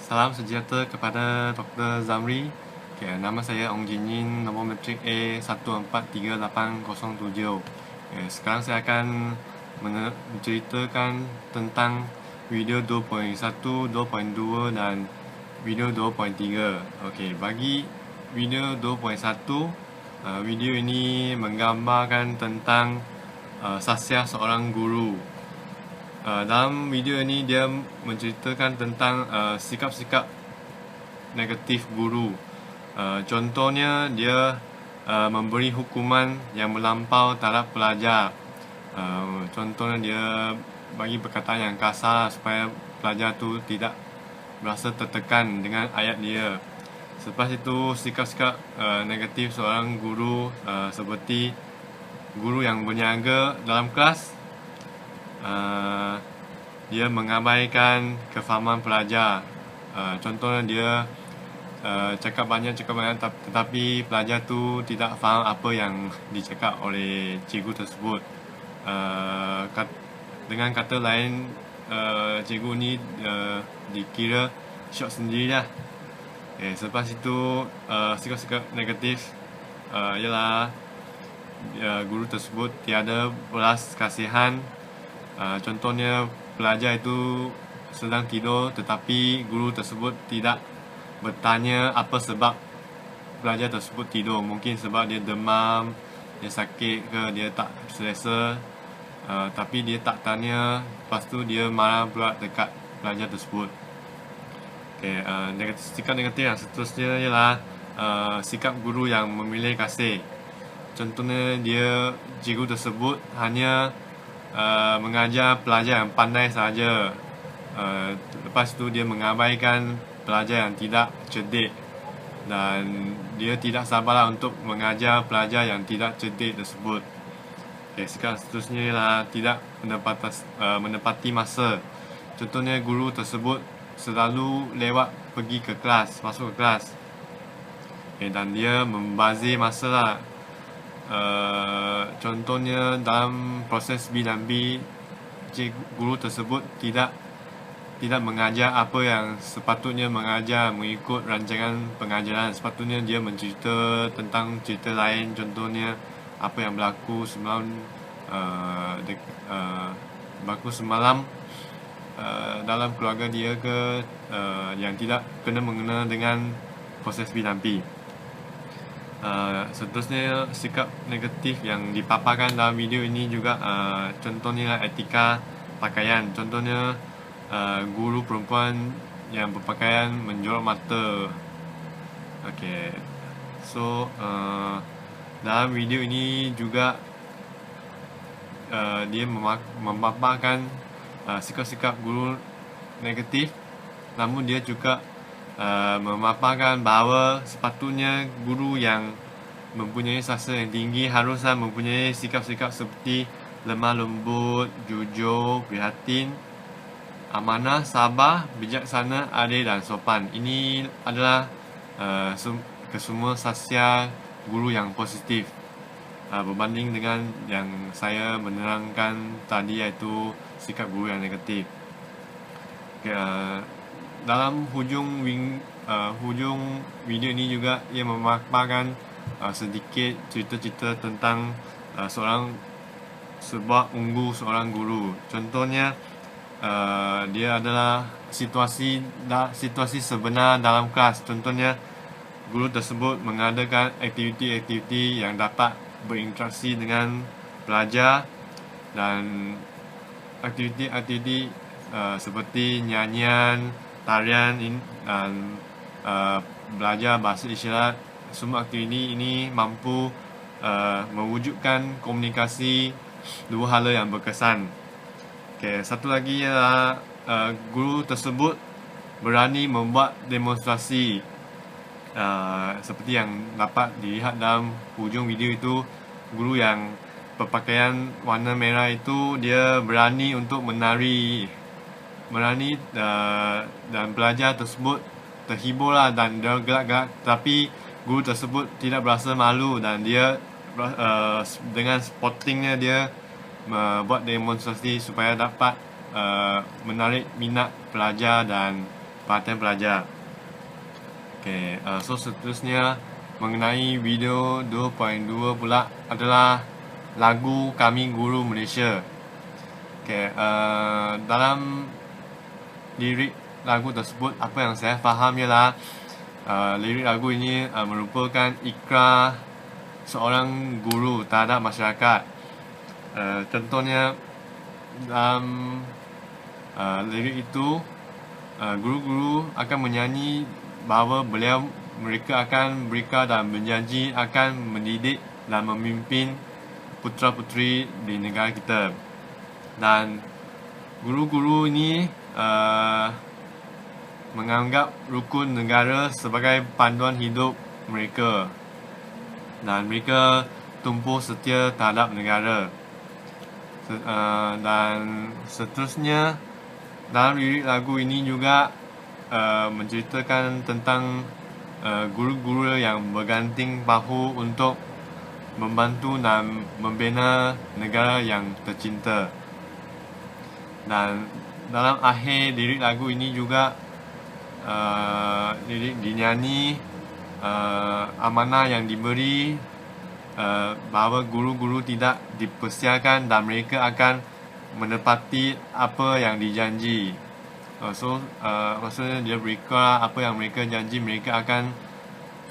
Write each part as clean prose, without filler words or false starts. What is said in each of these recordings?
Salam sejahtera kepada Dr. Zamri. Okay, nama saya Ong Jinyin, nombor matrik A143807. Okay, sekarang saya akan menceritakan tentang video 2.1, 2.2 dan video 2.3. Okay, bagi video 2.1, video ini menggambarkan tentang sasiah seorang guru. Dalam video ini dia menceritakan tentang sikap-sikap negatif guru. Contohnya dia memberi hukuman yang melampau terhadap pelajar. Contohnya dia bagi perkataan yang kasar supaya pelajar tu tidak merasa tertekan dengan ayat dia. Selepas itu sikap-sikap negatif seorang guru seperti guru yang berniaga dalam kelas. Dia mengabaikan kefahaman pelajar. Contohnya dia cakap banyak tetapi pelajar tu tidak faham apa yang dicakap oleh cikgu tersebut. Dengan kata lain, cikgu ni dikira syok sendirilah. Selepas itu sikap-sikap negatif ialah guru tersebut tiada belas kasihan. Contohnya pelajar itu sedang tidur tetapi guru tersebut tidak bertanya apa sebab pelajar tersebut tidur. Mungkin sebab dia demam, dia sakit ke, dia tak selesa, tapi dia tak tanya. Lepas tu dia marah pula dekat pelajar tersebut. Sikap negatif yang seterusnya ialah sikap guru yang memilih kasih. Contohnya cikgu tersebut hanya mengajar pelajar yang pandai saja. Lepas tu dia mengabaikan pelajar yang tidak cerdik, dan dia tidak sabarlah untuk mengajar pelajar yang tidak cerdik tersebut. Sikap seterusnya ialah tidak menepati masa. Contohnya guru tersebut selalu lewat pergi ke kelas, masuk ke kelas, dan dia membazir masa lah. Contohnya dalam proses B dan B, guru tersebut tidak mengajar apa yang sepatutnya mengajar mengikut rancangan pengajaran. Sepatutnya dia mencerita tentang cerita lain. Contohnya apa yang berlaku semalam dalam keluarga dia ke, yang tidak kena-mengena dengan proses B dan B. Seterusnya sikap negatif yang dipaparkan dalam video ini juga contohnya etika pakaian. Contohnya guru perempuan yang berpakaian menjorok mata. Dalam video ini juga dia memaparkan sikap-sikap guru negatif, namun dia juga memaparkan bahawa sepatutnya guru yang mempunyai sastra yang tinggi haruslah mempunyai sikap-sikap seperti lemah lembut, jujur, prihatin, amanah, sabar, bijaksana, adil dan sopan. Ini adalah kesemua sastra guru yang positif, berbanding dengan yang saya menerangkan tadi, iaitu sikap guru yang negatif. Dalam hujung video ini juga ia memaparkan sedikit cerita-cerita tentang sebuah unggu seorang guru. Contohnya dia adalah situasi sebenar dalam kelas. Contohnya guru tersebut mengadakan aktiviti-aktiviti yang dapat berinteraksi dengan pelajar, dan aktiviti-aktiviti seperti nyanyian, tarian dan belajar bahasa isyarat. Semua aktiviti ini mampu mewujudkan komunikasi dua hala yang berkesan. Satu lagi ialah guru tersebut berani membuat demonstrasi. Seperti yang dapat dilihat dalam hujung video itu, guru yang berpakaian warna merah itu dia berani untuk menari, dan pelajar tersebut terhiburlah dan dia gelak-gelak, tapi guru tersebut tidak berasa malu, dan dia dengan sportingnya dia buat demonstrasi supaya dapat menarik minat pelajar dan perhatian pelajar. Okay, so seterusnya mengenai video 2.2 pula adalah lagu Kami Guru Malaysia. Okay, dalam lirik lagu tersebut, apa yang saya faham ialah lirik lagu ini merupakan ikrar seorang guru terhadap masyarakat. Contohnya dalam lirik itu, guru-guru akan menyanyi bahawa mereka akan berikan dan berjanji akan mendidik dan memimpin putera-puteri di negara kita. Dan guru-guru ini menganggap rukun negara sebagai panduan hidup mereka, dan mereka tumpu setia terhadap negara. Dan seterusnya dalam lirik lagu ini juga menceritakan tentang guru-guru yang berganting bahu untuk membantu dan membina negara yang tercinta. Dan dalam akhir lirik lagu ini juga lirik dinyanyi amanah yang diberi bahawa guru-guru tidak dipersiakan dan mereka akan menepati apa yang dijanji. Maksudnya dia berikrar apa yang mereka janji, mereka akan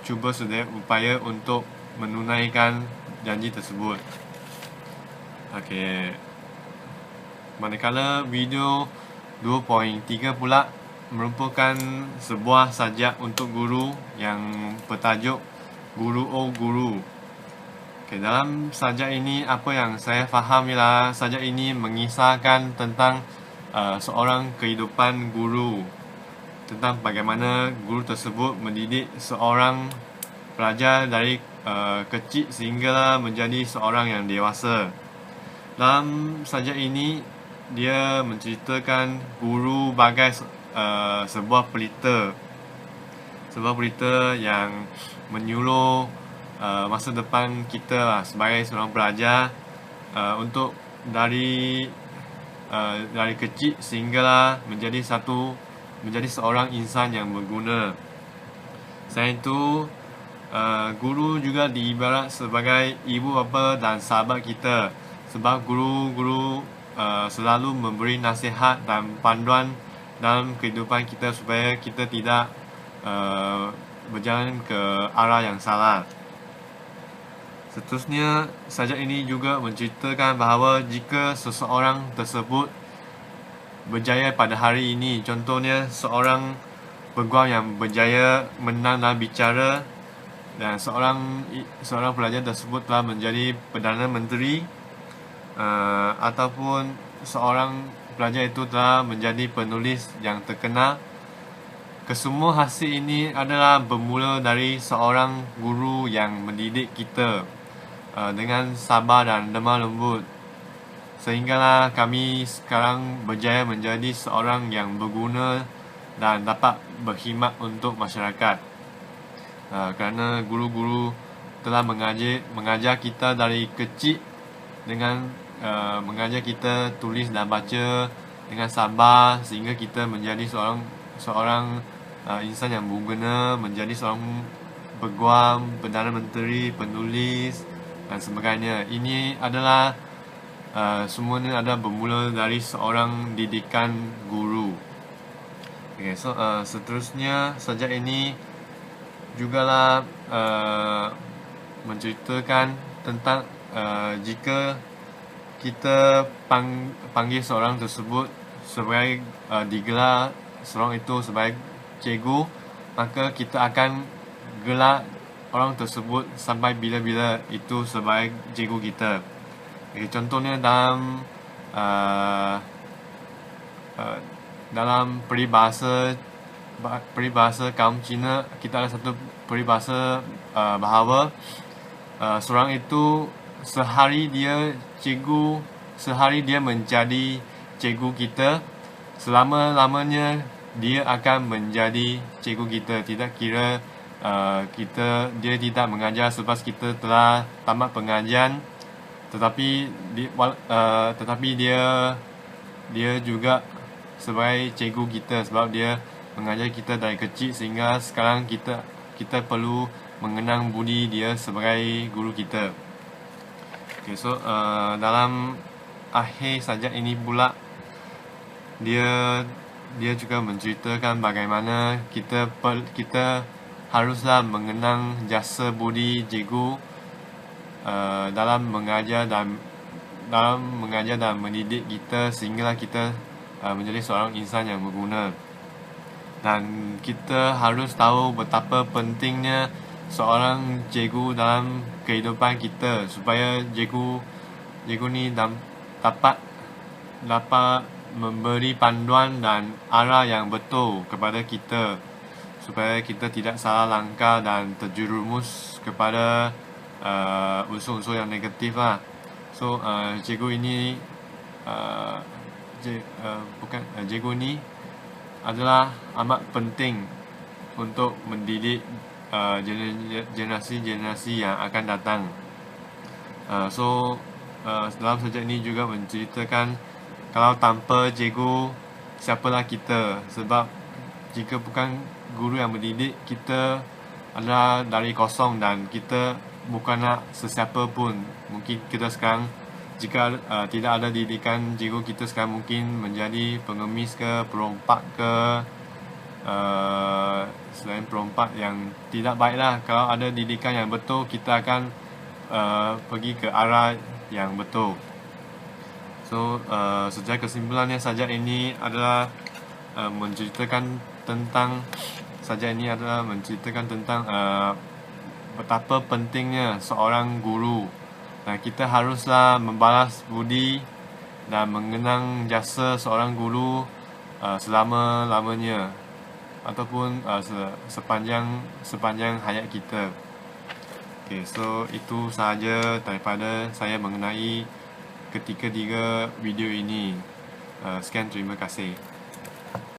cuba sedaya upaya untuk menunaikan janji tersebut. Okay. Manakala video 2.3 pula merupakan sebuah sajak untuk guru yang bertajuk Guru Oh Guru. Okay, dalam sajak ini apa yang saya faham ialah sajak ini mengisahkan tentang seorang kehidupan guru, tentang bagaimana guru tersebut mendidik seorang pelajar dari kecil sehingga menjadi seorang yang dewasa. Dalam sajak ini dia menceritakan guru bagai sebuah pelita yang menyuluh masa depan kita lah, sebagai seorang pelajar, untuk dari kecil sehinggalah menjadi seorang insan yang berguna. Selain itu, guru juga diibarat sebagai ibu bapa dan sahabat kita, sebab guru-guru selalu memberi nasihat dan panduan dalam kehidupan kita supaya kita tidak berjalan ke arah yang salah. Seterusnya, sajak ini juga menceritakan bahawa jika seseorang tersebut berjaya pada hari ini, contohnya seorang peguam yang berjaya menang dalam bicara, dan seorang pelajar tersebut telah menjadi Perdana Menteri, ataupun seorang pelajar itu telah menjadi penulis yang terkenal, kesemua hasil ini adalah bermula dari seorang guru yang mendidik kita dengan sabar dan lemah lembut, sehinggalah kami sekarang berjaya menjadi seorang yang berguna dan dapat berkhidmat untuk masyarakat. Kerana guru-guru telah mengajar kita dari kecil dengan mengajar kita tulis dan baca dengan sabar, sehingga kita menjadi seorang insan yang berguna, menjadi seorang peguam, Perdana Menteri, penulis dan sebagainya. Ini adalah semuanya adalah bermula dari seorang didikan guru. Okay, so seterusnya sajak ini jugalah menceritakan tentang jika kita panggil seorang tersebut sebagai digelar seorang itu sebagai cikgu, maka kita akan gelar orang tersebut sampai bila-bila itu sebagai cikgu kita. Okay, contohnya dalam peribahasa kaum Cina, kita ada satu peribahasa bahawa seorang itu sehari dia menjadi cikgu kita, selama-lamanya dia akan menjadi cikgu kita. Tidak kira dia tidak mengajar selepas kita telah tamat pengajian, tetapi dia juga sebagai cikgu kita, sebab dia mengajar kita dari kecil sehingga sekarang kita perlu mengenang budi dia sebagai guru kita. Okay, so dalam akhir sajak ini pula dia juga menceritakan bagaimana kita haruslah mengenang jasa budi cikgu dalam mengajar dan mendidik kita sehingga kita menjadi seorang insan yang berguna. Dan kita harus tahu betapa pentingnya seorang cikgu dalam kehidupan kita supaya cikgu ni dapat memberi panduan dan arah yang betul kepada kita supaya kita tidak salah langkah dan terjerumus kepada unsur-unsur yang negatif lah. So cikgu ini cikgu ni adalah amat penting untuk mendidik generasi-generasi yang akan datang. Dalam sajak ini juga menceritakan kalau tanpa cikgu, siapalah kita? Sebab jika bukan guru yang mendidik, kita adalah dari kosong dan kita bukanlah sesiapa pun. Mungkin kita sekarang, jika tidak ada didikan cikgu, kita sekarang mungkin menjadi pengemis ke, perompak ke, selain perompak yang tidak baiklah. Kalau ada didikan yang betul, kita akan pergi ke arah yang betul. So secara kesimpulannya sajak ini adalah menceritakan tentang betapa pentingnya seorang guru. Dan kita haruslah membalas budi dan mengenang jasa seorang guru selama-lamanya ataupun sepanjang hayat kita. Okay, so itu sahaja daripada saya mengenai ketiga video ini. Sekian, terima kasih.